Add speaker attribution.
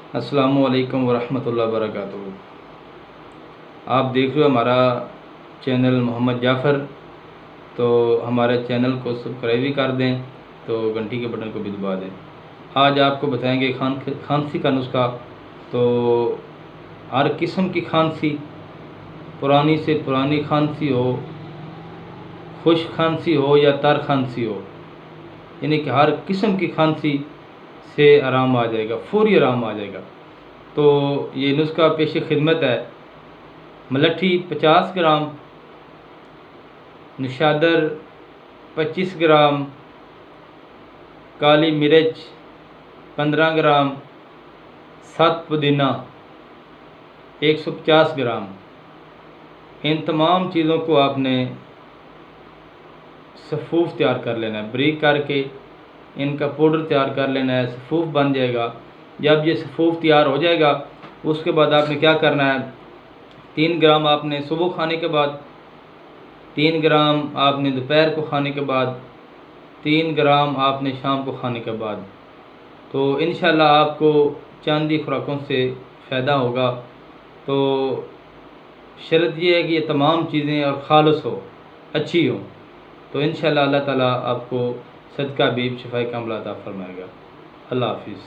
Speaker 1: अस्सलामुअलैकुम वरहमतुल्लाहि वबरकातुहू। आप देख रहे हो हमारा चैनल मोहम्मद जाफ़र। तो हमारे चैनल को सब्सक्राइब भी कर दें, तो घंटी के बटन को भी दबा दें। आज आपको बताएंगे खांसी का नुस्खा। तो हर किस्म की खांसी, पुरानी से पुरानी खांसी हो, खुश्क खांसी हो या तर खांसी हो, यानी कि हर किस्म की खांसी से आराम आ जाएगा, फौरी आराम आ जाएगा। तो ये नुस्खा पेश खिदमत है। मलट्ठी 50 ग्राम, निशादर 25 ग्राम, काली मिर्च 15 ग्राम, 7 पुदीना 150 ग्राम। इन तमाम चीज़ों को आपने सफ़ूफ तैयार कर लेना है, बारीक करके इनका पाउडर तैयार कर लेना है। सफ़ूफ बन जाएगा। जब ये सफ़ूफ तैयार हो जाएगा, उसके बाद आपने क्या करना है, 3 ग्राम आपने सुबह खाने के बाद, 3 ग्राम आपने दोपहर को खाने के बाद, 3 ग्राम आपने शाम को खाने के बाद। तो इंशाल्लाह आपको चांदी खुराकों से फ़ायदा होगा। तो शर्त ये है कि ये तमाम चीज़ें और खालिस हो, अच्छी हो। तो इंशाल्लाह अल्लाह ताला आपको सदका बीब शफ़ाए कामला अता फ़रमाएगा। अल्लाह हाफ़िज़।